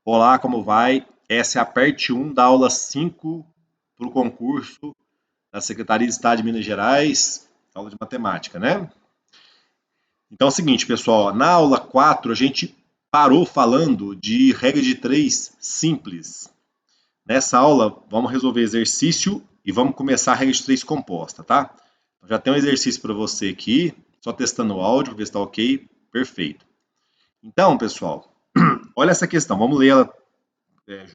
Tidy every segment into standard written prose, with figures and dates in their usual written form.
Olá, como vai? Essa é a parte 1 da aula 5 para o concurso da Secretaria de Estado de Minas Gerais, aula de matemática, né? Então é o seguinte, pessoal, na aula 4 a gente parou falando de regra de 3 simples. Nessa aula vamos resolver exercício e vamos começar a regra de 3 composta, tá? Já tem um exercício para você aqui, só testando o áudio, ver se está ok, perfeito. Então, pessoal, olha essa questão, vamos ler ela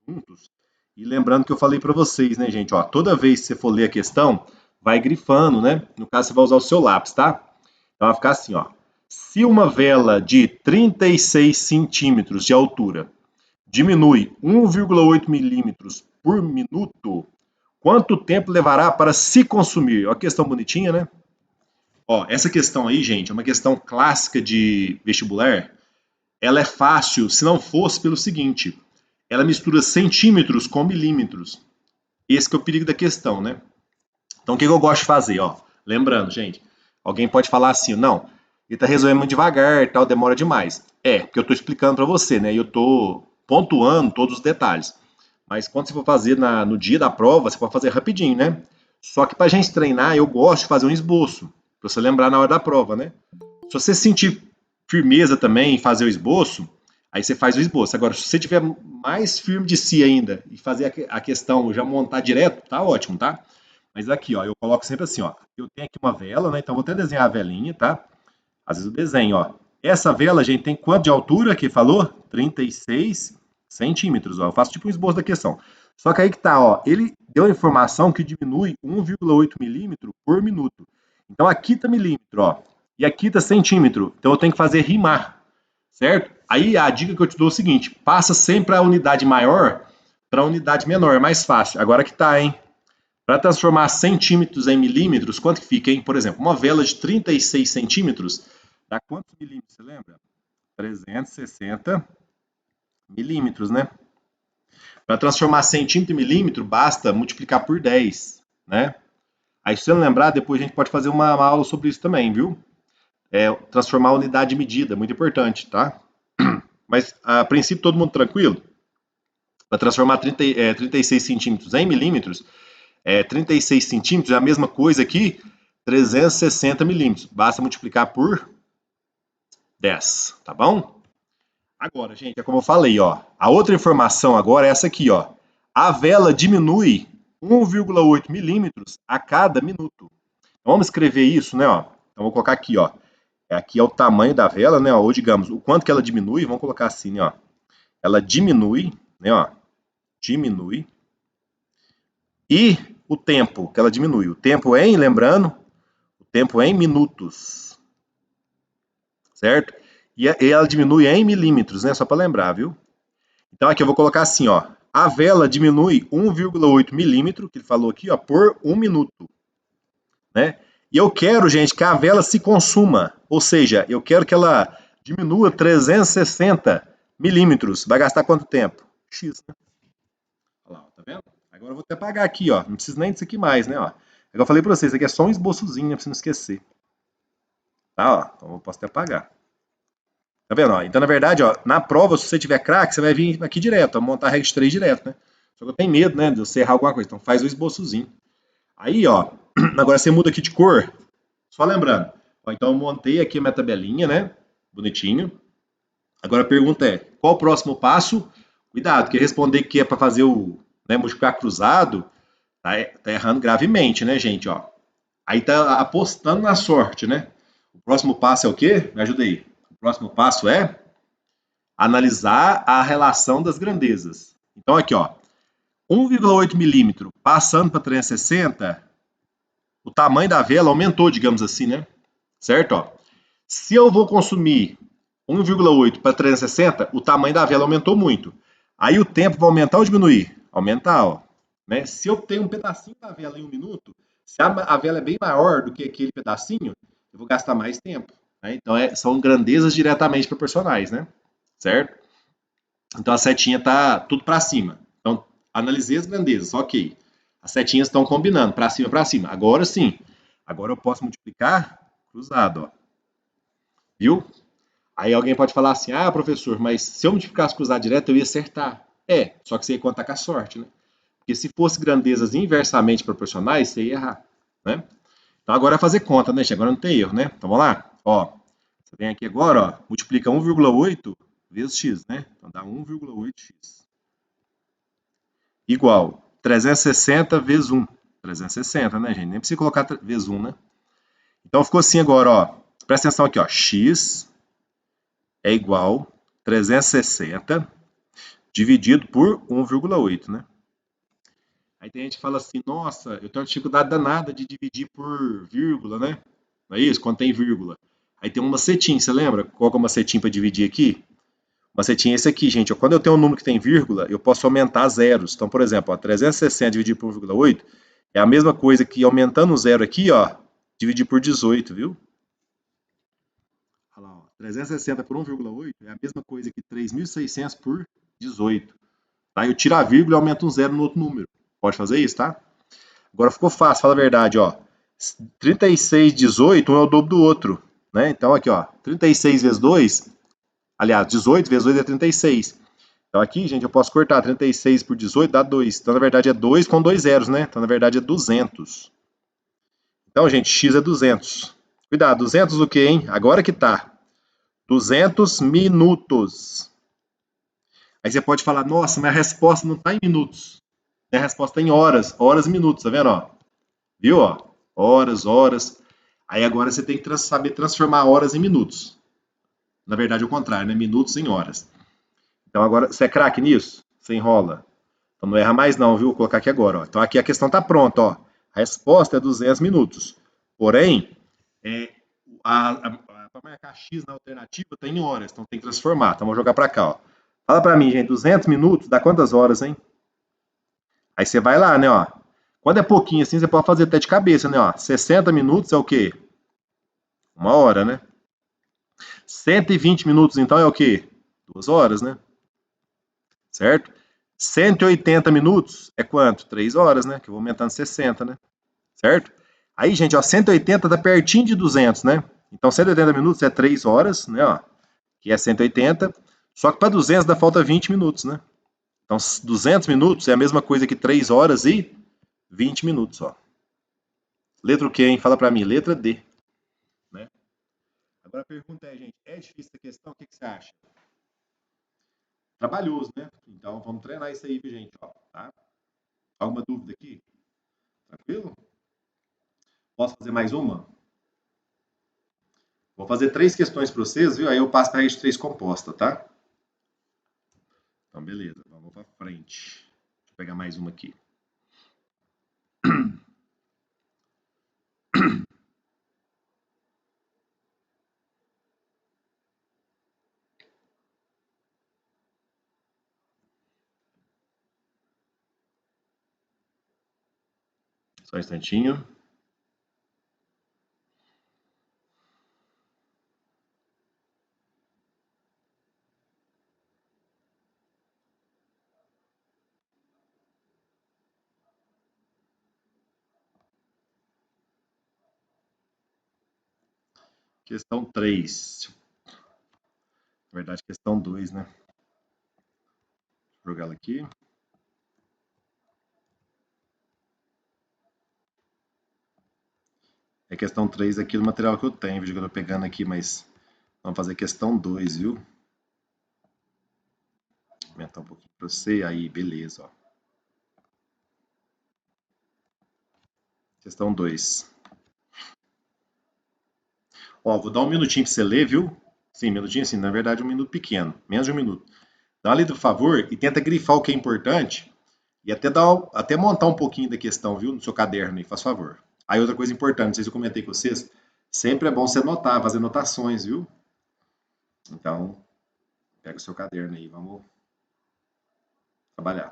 juntos. E lembrando que eu falei para vocês, né, gente? Ó, toda vez que você for ler a questão, vai grifando, né? No caso, você vai usar o seu lápis, tá? Então vai ficar assim, ó. Se uma vela de 36 centímetros de altura diminui 1,8 milímetros por minuto, quanto tempo levará para se consumir? Ó, a questão bonitinha, né? Ó, essa questão aí, gente, é uma questão clássica de vestibular. Ela é fácil se não fosse pelo seguinte: ela mistura centímetros com milímetros. Esse que é o perigo da questão, né? Então, o que eu gosto de fazer, ó? Lembrando, gente, alguém pode falar assim, não, ele está resolvendo muito devagar, tal, demora demais. É, porque eu estou explicando para você, né? E eu estou pontuando todos os detalhes. Mas quando você for fazer no dia da prova, você pode fazer rapidinho, né? Só que para a gente treinar, eu gosto de fazer um esboço, para você lembrar na hora da prova, né? Se você sentir firmeza também em fazer o esboço, aí você faz o esboço. Agora, se você tiver mais firme de si ainda e fazer a questão já montar direto, tá ótimo, tá? Mas aqui, ó, eu coloco sempre assim, ó. Eu tenho aqui uma vela, né? Então vou até desenhar a velinha, tá? Às vezes eu desenho, ó. Essa vela, gente, tem quanto de altura que falou? 36 centímetros, ó. Eu faço tipo um esboço da questão. Só que aí que tá, ó. Ele deu a informação que diminui 1,8 milímetro por minuto. Então aqui tá milímetro, ó. E aqui tá centímetro. Então eu tenho que fazer rimar, certo? Aí a dica que eu te dou é o seguinte: passa sempre a unidade maior para a unidade menor, é mais fácil. Agora que tá, hein? Para transformar centímetros em milímetros, quanto que fica, hein? Por exemplo, uma vela de 36 centímetros dá quantos milímetros, você lembra? 360 milímetros, né? Para transformar centímetro em milímetro, basta multiplicar por 10, né? Aí, se você não lembrar, depois a gente pode fazer uma aula sobre isso também, viu? Transformar a unidade de medida, muito importante, tá? Mas, a princípio, todo mundo tranquilo? Para transformar 36 centímetros em milímetros, 36 centímetros é a mesma coisa que 360 milímetros. Basta multiplicar por 10, tá bom? Agora, gente, é como eu falei, ó. A outra informação agora é essa aqui, ó. A vela diminui 1,8 milímetros a cada minuto. Então, vamos escrever isso, né, ó. Então, vou colocar aqui, ó. Aqui é o tamanho da vela, né, ó, ou digamos, o quanto que ela diminui, vamos colocar assim, né, ó. Ela diminui, né, ó. Diminui. E o tempo que ela diminui. O tempo em, lembrando, o tempo em minutos, certo? E ela diminui em milímetros, né? Só para lembrar, viu? Então aqui eu vou colocar assim, ó. A vela diminui 1,8 milímetro, que ele falou aqui, ó, por 1 minuto, né? E eu quero, gente, que a vela se consuma, ou seja, eu quero que ela diminua 360 milímetros. Vai gastar quanto tempo? X, né? Olha lá, tá vendo? Agora eu vou até apagar aqui, ó. Não precisa nem disso aqui mais, né, ó. Eu falei pra vocês, isso aqui é só um esboçozinho, né, pra você não esquecer. Tá, ó. Então eu posso até apagar. Tá vendo? Ó? Então, na verdade, ó, na prova, se você tiver craque, você vai vir aqui direto, ó, montar a regra de 3 direto, né? Só que eu tenho medo, né, de você errar alguma coisa. Então faz o esboçozinho. Aí, ó, agora você muda aqui de cor. Só lembrando. Ó, então eu montei aqui a minha tabelinha, né? Bonitinho. Agora a pergunta é, qual o próximo passo? Cuidado, que responder que é para fazer o, né, multiplicar cruzado, tá errando gravemente, né, gente, ó. Aí tá apostando na sorte, né? O próximo passo é o quê? Me ajuda aí. O próximo passo é analisar a relação das grandezas. Então aqui, ó, 1,8 milímetro passando para 360, o tamanho da vela aumentou, digamos assim, né? Certo? Ó. Se eu vou consumir 1,8 para 360, o tamanho da vela aumentou muito. Aí o tempo vai aumentar ou diminuir? Aumentar, ó. Né? Se eu tenho um pedacinho da vela em 1 minuto, se a vela é bem maior do que aquele pedacinho, eu vou gastar mais tempo. Né? Então são grandezas diretamente proporcionais, né? Certo? Então a setinha tá tudo para cima. Então analisei as grandezas, ok. As setinhas estão combinando para cima, para cima. Agora sim. Agora eu posso multiplicar cruzado, ó. Viu? Aí alguém pode falar assim, ah, professor, mas se eu multiplicasse cruzado direto, eu ia acertar. É, só que você ia contar com a sorte, né? Porque se fosse grandezas inversamente proporcionais, você ia errar, né? Então agora é fazer conta, né, gente? Agora não tem erro, né? Então vamos lá. Ó, você vem aqui agora, ó, multiplica 1,8 vezes x, né? Então dá 1,8x. Igual 360 vezes 1. 360, né, gente? Nem precisa colocar vezes 1, né? Então ficou assim agora, ó. Presta atenção aqui, ó. X é igual 360 dividido por 1,8, né? Aí tem gente que fala assim, nossa, eu tenho uma dificuldade danada de dividir por vírgula, né? Não é isso? Quando tem vírgula. Aí tem um macetinho, você lembra? Qual que é o macetinho para dividir aqui? O macetinho é esse aqui, gente. Quando eu tenho um número que tem vírgula, eu posso aumentar zeros. Então, por exemplo, ó, 360 dividido por 1,8 é a mesma coisa que aumentando o zero aqui, ó, dividir por 18, viu? Olha lá, ó, 360 por 1,8 é a mesma coisa que 3.600 por 18. Tá? Eu tiro a vírgula e aumento um zero no outro número. Pode fazer isso, tá? Agora ficou fácil, fala a verdade, ó. 36, 18, um é o dobro do outro, né? Então aqui, ó, 36 vezes 2, aliás, 18 vezes 2 é 36. Então aqui, gente, eu posso cortar 36 por 18, dá 2. Então, na verdade, é 2 com dois zeros, né? Então, na verdade, é 200. Então, gente, x é 200. Cuidado, 200 o quê, hein? Agora que tá. 200 minutos. Aí você pode falar, nossa, mas a resposta não tá em minutos. A resposta tá em horas. Horas e minutos, tá vendo, ó? Viu, ó? Horas, horas. Aí agora você tem que saber transformar horas em minutos. Na verdade, é o contrário, né? Minutos em horas. Então agora, você é craque nisso? Você enrola. Então não erra mais não, viu? Vou colocar aqui agora, ó. Então aqui a questão tá pronta, ó. A resposta é 200 minutos. Porém, é, para marcar X na alternativa tem horas, então tem que transformar. Então vou jogar para cá, ó. Fala para mim, gente, 200 minutos dá quantas horas, hein? Aí você vai lá, né, ó. Quando é pouquinho assim, você pode fazer até de cabeça, né, ó. 60 minutos é o quê? Uma hora, né? 120 minutos, então, é o quê? 2 horas, né? Certo? 180 minutos é quanto? 3 horas, né? Que eu vou aumentando 60, né? Certo? Aí, gente, ó, 180 tá pertinho de 200, né? Então, 180 minutos é 3 horas, né, ó, que é 180. Só que para 200 dá falta 20 minutos, né? Então, 200 minutos é a mesma coisa que 3 horas e 20 minutos, ó. Letra o quê, hein? Fala para mim. Letra D, né? Agora a pergunta é, gente, é difícil essa questão? O que você acha? Trabalhoso, né? Então, vamos treinar isso aí, viu, gente? Ó, tá? Alguma dúvida aqui? Tranquilo? Posso fazer mais uma? Vou fazer 3 questões para vocês, viu? Aí eu passo para a regra de 3 composta, tá? Então, beleza. Vamos para frente. Deixa eu pegar mais uma aqui. Só um instantinho. Questão 3. Na verdade, questão 2, né? Vou jogar ela aqui. É questão 3 aqui do material que eu tenho, viu? Que eu tô pegando aqui, mas vamos fazer questão 2, viu? Vou aumentar um pouquinho para você. Aí, beleza, ó. Questão 2. Ó, vou dar um minutinho para você ler, viu? Sim, minutinho assim, na verdade, um minuto pequeno. Menos de um minuto. Dá uma lida, por favor, e tenta grifar o que é importante e até montar um pouquinho da questão, viu? No seu caderno aí, faz favor. Aí outra coisa importante, não sei se eu comentei com vocês, sempre é bom você anotar, fazer anotações, viu? Então, pega o seu caderno aí, vamos trabalhar.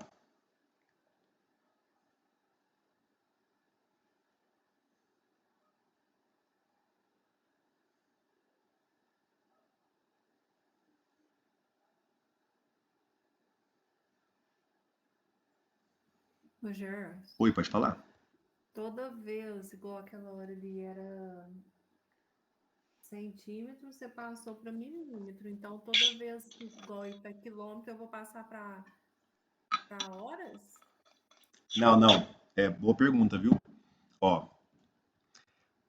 Roger, Oi, pode falar? toda vez, igual aquela hora ali, era centímetro, você passou para milímetro. Então, toda vez que igual para quilômetro, eu vou passar para horas? Não. Boa pergunta, viu? Ó,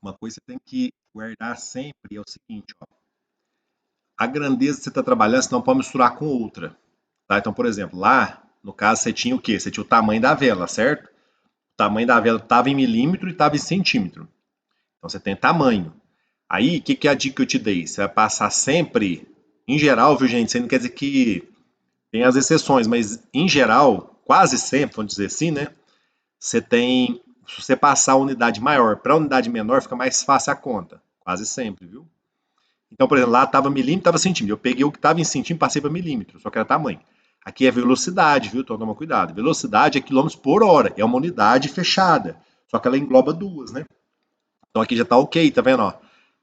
uma coisa que você tem que guardar sempre é o seguinte, ó. A grandeza que você está trabalhando, você não pode misturar com outra. Tá? Então, por exemplo, lá, no caso, você tinha o quê? Você tinha o tamanho da vela, certo? O tamanho da vela estava em milímetro e estava em centímetro. Então, você tem tamanho. Aí, o que é a dica que eu te dei? Você vai passar sempre, em geral, viu, gente? Isso aí não quer dizer que tem as exceções, mas em geral, quase sempre, vamos dizer assim, né? Você tem, se você passar a unidade maior para a unidade menor, fica mais fácil a conta. Quase sempre, viu? Então, por exemplo, lá estava milímetro, estava centímetro. Eu peguei o que estava em centímetro e passei para milímetro, só que era tamanho. Aqui é velocidade, viu? Então toma cuidado. Velocidade é quilômetros por hora, é uma unidade fechada, só que ela engloba duas, né? Então aqui já está ok, tá vendo? Ó?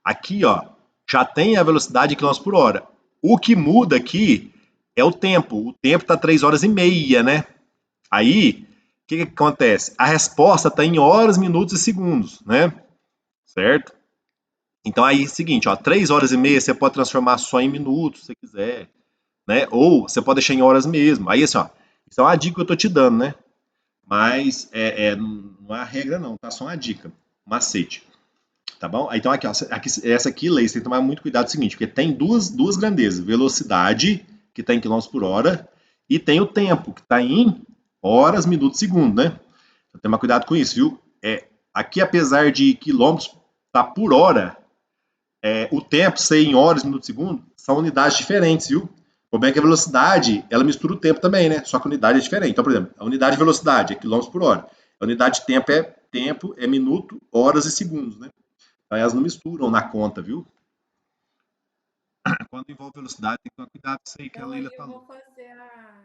Aqui, ó, já tem a velocidade em quilômetros por hora. O que muda aqui é o tempo. O tempo está 3 horas e meia, né? Aí, o que acontece? A resposta está em horas, minutos e segundos, né? Certo? Então aí é o seguinte, ó, 3 horas e meia você pode transformar só em minutos, se você quiser, né? Ou você pode deixar em horas mesmo. Aí assim, ó, isso é uma dica que eu tô te dando, né? Mas não é a regra não, tá? Só uma dica, um macete, tá bom? Então aqui, ó, essa aqui, Leis, tem que tomar muito cuidado com o seguinte, porque tem duas grandezas, velocidade, que está em quilômetros por hora, e tem o tempo, que está em horas, minutos, segundos, né? Então, tomar cuidado com isso, viu? Aqui, apesar de quilômetros tá por hora, o tempo ser em horas, minutos, segundos, são unidades diferentes, viu? O problema é que a velocidade, ela mistura o tempo também, né? Só que a unidade é diferente. Então, por exemplo, a unidade de velocidade é quilômetros por hora. A unidade de tempo, é minuto, horas e segundos, né? Então, elas não misturam na conta, viu? Quando envolve velocidade, tem que tomar cuidado com isso aí que a Então, Leila aí eu vou falou. fazer a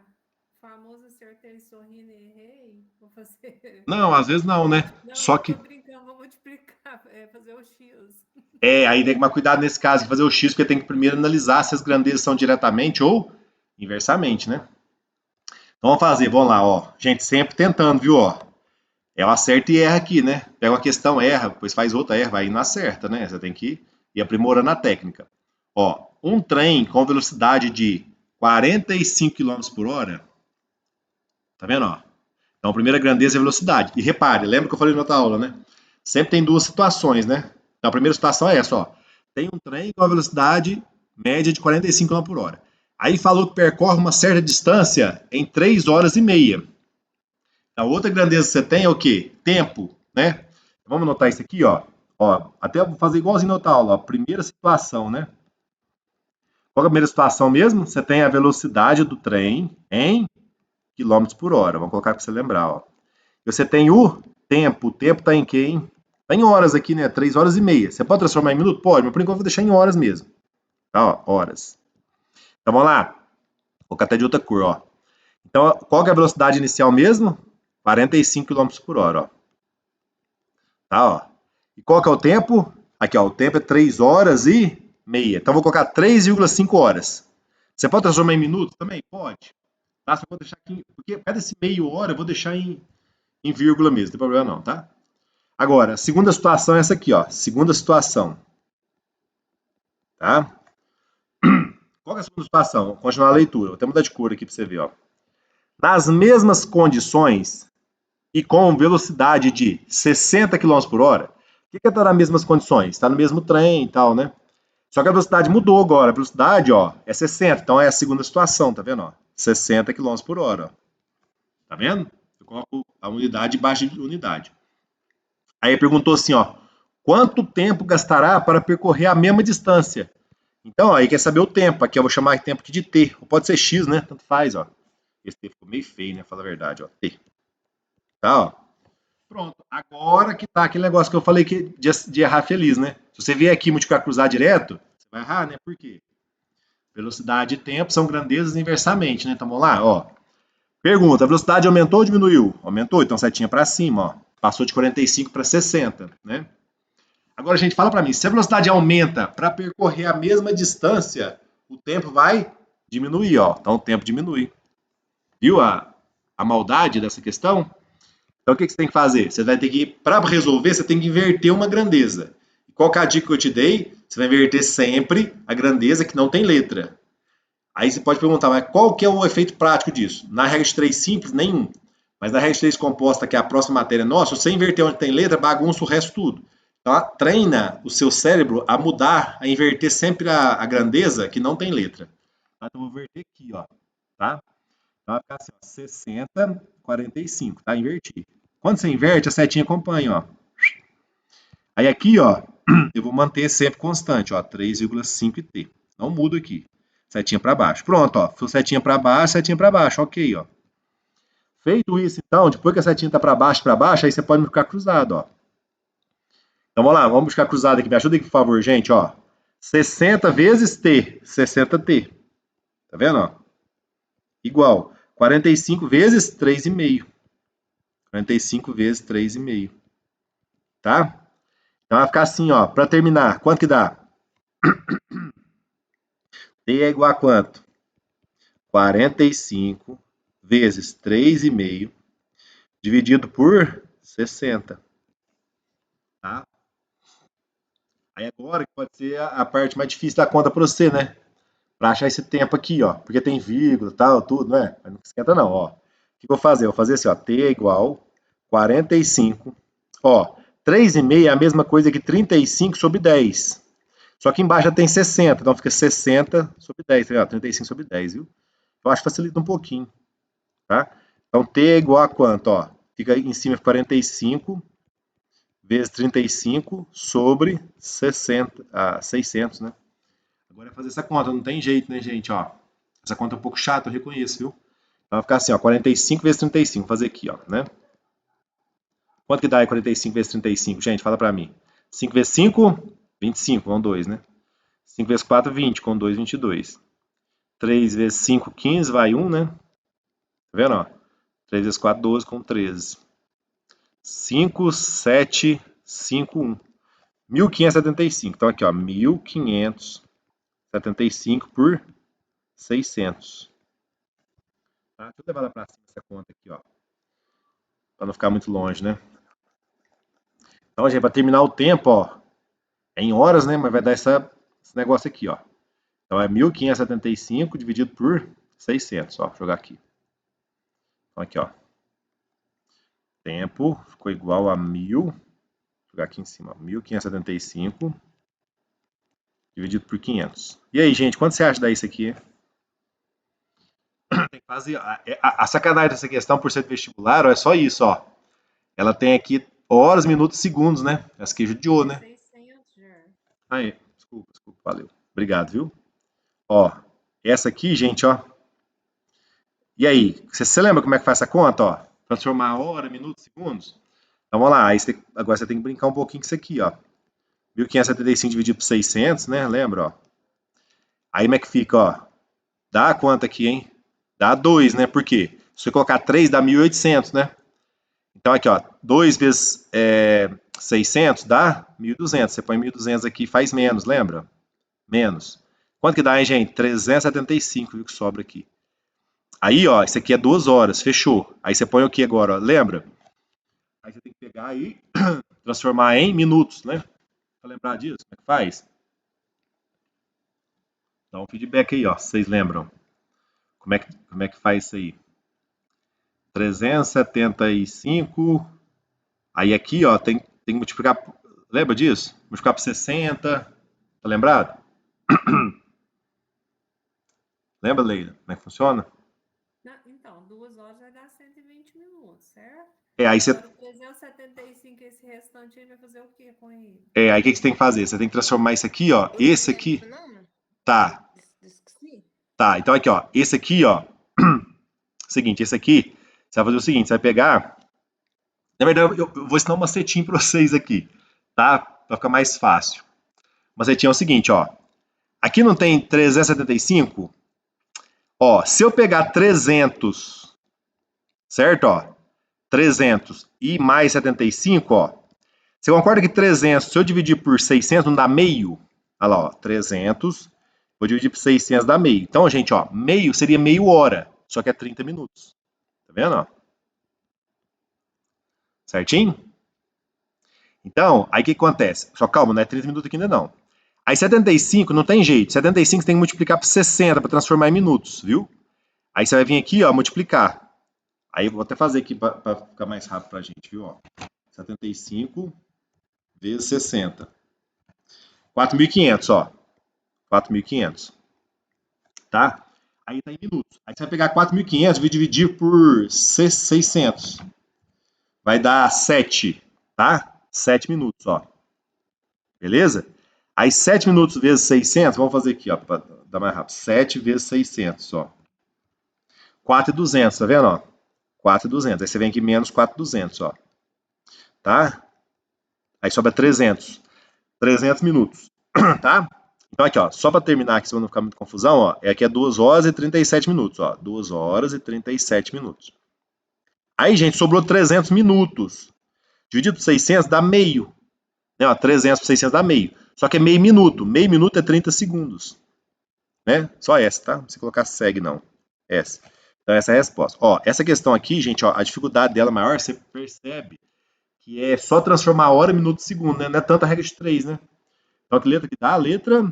famosa acertei, sorrindo e errei. Vou fazer. Não, às vezes não, né? Não, Só eu tô que brincando, vou multiplicar, fazer o X. aí tem que tomar cuidado nesse caso, fazer o X, porque tem que primeiro analisar se as grandezas são diretamente ou inversamente, né? Então vamos fazer, vamos lá, ó. Gente, sempre tentando, viu, ó. É o acerta e erra aqui, né? Pega uma questão, erra, depois faz outra, erra, vai e não acerta, né? Você tem que ir aprimorando a técnica. Ó, um trem com velocidade de 45 km por hora, tá vendo, ó? Então, a primeira grandeza é a velocidade. E repare, lembra que eu falei na outra aula, né? Sempre tem duas situações, né? Então, a primeira situação é essa, ó. Tem um trem com a velocidade média de 45 km por hora. Aí falou que percorre uma certa distância em 3 horas e meia. A outra grandeza que você tem é o quê? Tempo, né? Vamos anotar isso aqui, ó. Ó, até vou fazer igualzinho na outra aula, ó. Primeira situação, né? Qual é a primeira situação mesmo? Você tem a velocidade do trem em quilômetros por hora. Vamos colocar para você lembrar, ó. Você tem o tempo. O tempo está em quê, hein? Está em horas aqui, né? 3 horas e meia. Você pode transformar em minuto? Pode, mas por enquanto eu vou deixar em horas mesmo. Tá, ó, horas. Então vamos lá. Vou colocar até de outra cor, ó. Então, qual que é a velocidade inicial mesmo? 45 km por hora, ó. Tá, ó. E qual que é o tempo? Aqui, ó, o tempo é 3 horas e meia. Então, vou colocar 3,5 horas. Você pode transformar em minutos também? Pode. Tá? Só vou deixar aqui, porque cada esse meio hora eu vou deixar em vírgula mesmo, não tem problema não, tá? Agora, a segunda situação é essa aqui, ó. Segunda situação, tá? Qual que é a segunda situação? Vou continuar a leitura. Vou até mudar de cor aqui para você ver, ó. Nas mesmas condições e com velocidade de 60 km por hora, o que está nas mesmas condições? Está no mesmo trem e tal, né? Só que a velocidade mudou agora. A velocidade, ó, é 60. Então é a segunda situação, tá vendo? Ó? 60 km por hora. Ó. Tá vendo? Eu coloco a unidade embaixo de unidade. Aí perguntou assim, ó. Quanto tempo gastará para percorrer a mesma distância? Então, aí quer saber o tempo. Aqui eu vou chamar de tempo aqui de T. Ou pode ser X, né? Tanto faz, ó. Esse T ficou meio feio, né? Fala a verdade, ó. T. Tá, ó. Pronto. Agora que tá aquele negócio que eu falei que de errar feliz, né? Se você vier aqui multiplicar cruzar direto, você vai errar, né? Por quê? Velocidade e tempo são grandezas inversamente, né? Então vamos lá, ó. Pergunta: a velocidade aumentou ou diminuiu? Aumentou, então setinha para cima, ó. Passou de 45 para 60, né? Agora, gente, fala para mim, se a velocidade aumenta para percorrer a mesma distância, o tempo vai diminuir, ó. Então o tempo diminui. Viu a maldade dessa questão? Então o que você tem que fazer? Você vai ter que, para resolver, você tem que inverter uma grandeza. Qual que é a dica que eu te dei? Você vai inverter sempre a grandeza que não tem letra. Aí você pode perguntar, mas qual que é o efeito prático disso? Na regra de 3 simples, nenhum. Mas na regra de 3 composta, que é a próxima matéria nossa, se você inverter onde tem letra, bagunça o resto tudo. Então, treina o seu cérebro a mudar, a inverter sempre a grandeza que não tem letra. Então, eu vou inverter aqui, ó. Tá? Então, vai ficar assim, ó, 60, 45, tá? Inverti. Quando você inverte, a setinha acompanha, ó. Aí aqui, ó, eu vou manter sempre constante, ó, 3,5t. Não mudo aqui. Setinha para baixo. Pronto, ó. Setinha para baixo, ok, ó. Feito isso, então, depois que a setinha tá para baixo, aí você pode ficar cruzado, ó. Então vamos lá, vamos buscar cruzado aqui. Me ajuda aqui, por favor, gente, ó. 60 vezes t, 60t. Tá vendo, ó? Igual 45 vezes 3,5. 45 vezes 3,5. Tá? Então vai ficar assim, ó. Para terminar, quanto que dá? T é igual a quanto? 45 vezes 3,5 dividido por 60. Tá? Aí agora que pode ser a parte mais difícil da conta para você, né? Para achar esse tempo aqui, ó. Porque tem vírgula e tal, tudo, não é? Mas não esquenta não, ó. O que eu vou fazer? Eu vou fazer assim, ó. T é igual 45. Ó, 3,5 é a mesma coisa que 35 sobre 10. Só que embaixo já tem 60, então fica 60 sobre 10, tá ligado? 35 sobre 10, viu? Eu acho que facilita um pouquinho, tá? Então, T é igual a quanto, ó? Fica em cima 45 vezes 35 sobre 60, 600, né? Agora é fazer essa conta, não tem jeito, né, gente, ó. Essa conta é um pouco chata, eu reconheço, viu? Então vai ficar assim, ó, 45 vezes 35, vou fazer aqui, ó, né? Quanto que dá aí 45 vezes 35, gente? Fala pra mim. 5 vezes 5, 25, vão 2, né? 5 vezes 4, 20, com 2, 22. 3 vezes 5, 15, vai 1, né? Tá vendo, ó? 3 vezes 4, 12, com 13. 5, 7, 5, 1. 1575. Então aqui, ó, 1575 por 600. Tá? Deixa eu levar lá pra cima essa conta aqui, ó. Pra não ficar muito longe, né? Então, gente, para terminar o tempo, ó, é em horas, né? Mas vai dar esse negócio aqui, ó. Então é 1575 dividido por 600, ó. Vou jogar aqui. Então aqui, ó. Tempo ficou igual a 1000. Vou jogar aqui em cima, ó. 1575 dividido por 500. E aí, gente, quanto você acha dar isso aqui? Tem que fazer. A sacanagem dessa questão, por ser vestibular, ó, é só isso, ó. Ela tem aqui horas, minutos, segundos, né? Essa que judiou, né? 600 já. Aí, desculpa, valeu. Obrigado, viu? Ó, essa aqui, gente, ó. E aí, você lembra como é que faz essa conta, ó? Transformar hora, minutos, segundos? Então vamos lá, aí agora você tem que brincar um pouquinho com isso aqui, ó. 1575 dividido por 600, né? Lembra, ó? Aí como é que fica, ó? Dá quanto aqui, hein? Dá 2, né? Por quê? Se você colocar 3, dá 1800, né? Então aqui, ó, 2 vezes 600 dá 1200. Você põe 1200 aqui, faz menos, lembra? Menos. Quanto que dá, hein, gente? 375, viu, que sobra aqui. Aí, ó, isso aqui é 2 horas, fechou. Aí você põe o que agora, ó? Lembra? Aí você tem que pegar e transformar em minutos, né? Pra lembrar disso, como é que faz? Dá um feedback aí, ó, vocês lembram. Como é que faz isso aí? 375. Aí aqui, ó, tem que multiplicar. Lembra disso? Multiplicar por 60. Tá lembrado? Lembra, Leila? Como é que funciona? Não, então, 2 horas vai dar 120 minutos, certo? Aí você. Agora, 375, esse restante aí vai fazer o que com ele? Aí o que você tem que fazer? Você tem que transformar isso aqui, ó. Esse aqui. Tá. Tá, então aqui, ó. Esse aqui, ó. Seguinte, esse aqui. Você vai fazer o seguinte: você vai pegar. Na verdade, eu vou ensinar um macetinho pra vocês aqui, tá? Pra ficar mais fácil. O macetinho é o seguinte, ó. Aqui não tem 375? Ó, se eu pegar 300, certo? Ó, 300 e mais 75, ó. Você concorda que 300, se eu dividir por 600, não dá meio? Olha lá, ó, 300, vou dividir por 600, dá meio. Então, gente, ó, meio seria meia hora, só que é 30 minutos. Tá vendo, ó? Certinho? Então, aí o que acontece? Só calma, não é 30 minutos aqui ainda não. Aí 75 não tem jeito. 75 você tem que multiplicar por 60 para transformar em minutos, viu? Aí você vai vir aqui, ó, multiplicar. Aí eu vou até fazer aqui para ficar mais rápido pra gente, viu? Ó. 75 vezes 60. 4.500, ó. 4.500. Tá? Aí tá em minutos. Aí você vai pegar 4.500 e dividir por 600. Vai dar 7, tá? 7 minutos, ó. Beleza? Aí 7 minutos vezes 600, vamos fazer aqui, ó, para dar mais rápido. 7 vezes 600, ó. 4.200, tá vendo, ó? 4.200. Aí você vem aqui menos 4.200, ó. Tá? Aí sobra 300. 300 minutos, tá? Então aqui, ó, só para terminar aqui, se não ficar muita confusão, ó, aqui é 2 horas e 37 minutos, ó. 2 horas e 37 minutos. Aí, gente, sobrou 300 minutos. Dividido por 600 dá meio. Né? Ó, 300 por 600 dá meio. Só que é meio minuto. Meio minuto é 30 segundos. Né? Só essa, tá? Não precisa colocar segue, não. Essa. Então, essa é a resposta. Ó, essa questão aqui, gente, ó, a dificuldade dela maior, você percebe que é só transformar hora, minuto e segundo, né? Não é tanta regra de 3, né? Então, que letra que dá? A letra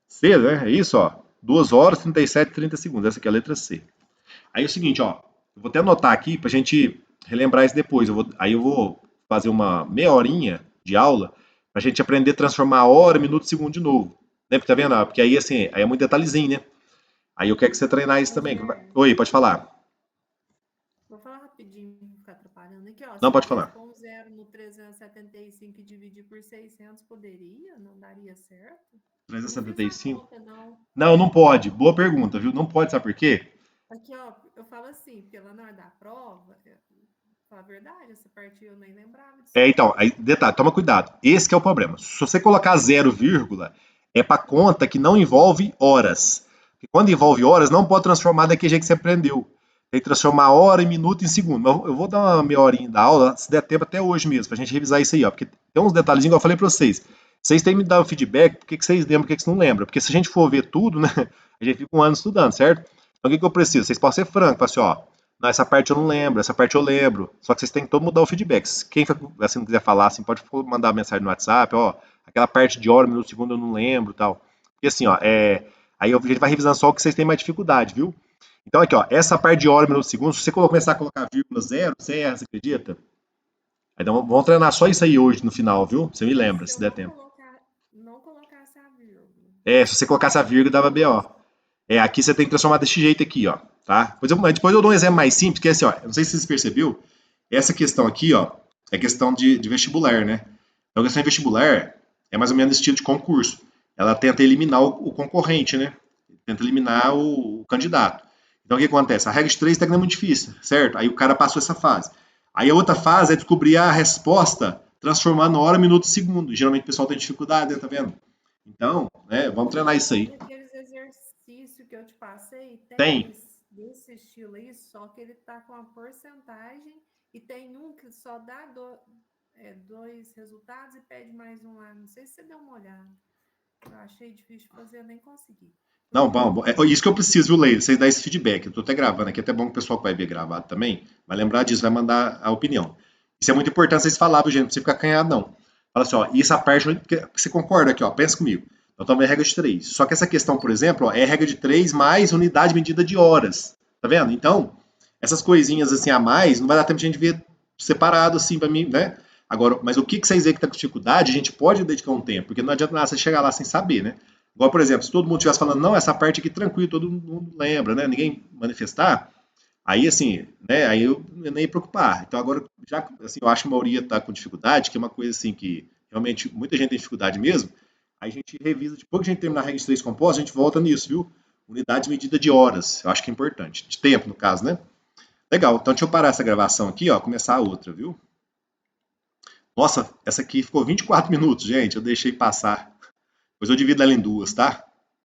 C, né? É isso, ó. 2 horas, 37 e 30 segundos. Essa aqui é a letra C. Aí é o seguinte, ó. Eu vou até anotar aqui pra gente relembrar isso depois. Aí eu vou fazer uma meia horinha de aula pra gente aprender a transformar hora, minuto e segundo de novo. Né? Porque tá vendo? Porque aí, assim, aí é muito detalhezinho, né? Aí eu quero que você treinar isso também. Rogério, Oi, pode falar. vou falar rapidinho, não ficar atrapalhando aqui, ó. Não, Se eu pode viesse falar. com 0 no 375 e dividir por 600, poderia? Não daria certo? Eu não fiz a 375? conta, não. Não, não pode. Boa pergunta, viu? Não pode, sabe por quê? Aqui, ó, eu falo assim, porque lá na hora da prova, falar a verdade, essa parte eu nem lembrava disso, não. Então, aí, detalhe, toma cuidado. Esse que é o problema. Se você colocar 0, é para conta que não envolve horas. Porque quando envolve horas, não pode transformar daquele jeito que você aprendeu. Tem que transformar hora em minuto em segundo. Mas eu vou dar uma meia horinha da aula, se der tempo até hoje mesmo, pra gente revisar isso aí, ó. Porque tem uns detalhezinhos que eu falei pra vocês. Vocês têm que me dar o feedback, por que vocês lembram, por que vocês não lembram. Porque se a gente for ver tudo, né, a gente fica um ano estudando, certo? Então o que eu preciso? Vocês podem ser francos, falar assim, ó, não, essa parte eu não lembro, essa parte eu lembro. Só que vocês têm que todo mudar o feedback. Quem assim, não quiser falar, assim, pode mandar mensagem no WhatsApp, ó, aquela parte de hora, minuto, segundo eu não lembro, tal. Porque assim, ó, aí a gente vai revisando só o que vocês têm mais dificuldade, viu? Então aqui, ó, essa parte de hora, minuto, segundo, se você começar a colocar vírgula zero, você erra, você acredita? Então vamos treinar só isso aí hoje no final, viu? Você me E lembra, se se eu der tempo. não colocasse a vírgula? Se você colocasse a vírgula, dava BO. Aqui você tem que transformar desse jeito aqui, ó, tá? Depois eu dou um exemplo mais simples, que é assim, ó, não sei se vocês perceberam, essa questão aqui, ó, é questão de vestibular, né? Então, a questão de vestibular é mais ou menos estilo de concurso. Ela tenta eliminar o concorrente, né? Tenta eliminar o candidato. Então, o que acontece? A regra de 3 técnica é muito difícil, certo? Aí o cara passou essa fase. Aí a outra fase é descobrir a resposta transformando hora, minuto e segundo. Geralmente o pessoal tem dificuldade, né? Tá vendo? Então, né, vamos treinar isso aí. Naqueles exercícios que eu te passei, tem Tem. desse estilo aí, só que ele tá com a porcentagem e tem um que só dá dois resultados e pede mais um lá. Não sei se você deu uma olhada. Eu achei difícil de fazer, eu nem consegui. Não, Tudo bom, é isso que eu preciso, viu, Leila? Vocês darem esse feedback. Eu tô até gravando aqui, é até bom que o pessoal que vai ver gravado também vai lembrar disso, vai mandar a opinião. Isso é muito importante vocês falarem, viu, gente? Não precisa ficar acanhado, não. Fala assim, ó, e essa parte, você concorda aqui, ó, pensa comigo. Eu tomei a regra de 3. Só que essa questão, por exemplo, ó, é a regra de 3 mais unidade medida de horas. Tá vendo? Então, essas coisinhas assim a mais, não vai dar tempo de a gente ver separado assim para mim, né? Agora, mas o que vocês veem que tá com dificuldade, a gente pode dedicar um tempo, porque não adianta nada você chegar lá sem saber, né? Igual, por exemplo, se todo mundo estivesse falando, não, essa parte aqui tranquilo, todo mundo lembra, né? Ninguém manifestar, aí assim, né? Aí eu nem ia preocupar. Então agora, já assim, eu acho que a maioria está com dificuldade, que é uma coisa assim que realmente muita gente tem dificuldade mesmo, aí a gente revisa, depois que a gente terminar a regra de 3 compostos, a gente volta nisso, viu? Unidade de medida de horas, eu acho que é importante. De tempo, no caso, né? Legal, então deixa eu parar essa gravação aqui, ó, começar a outra, viu? Nossa, essa aqui ficou 24 minutos, gente, eu deixei passar. Depois eu divido ela em duas, tá?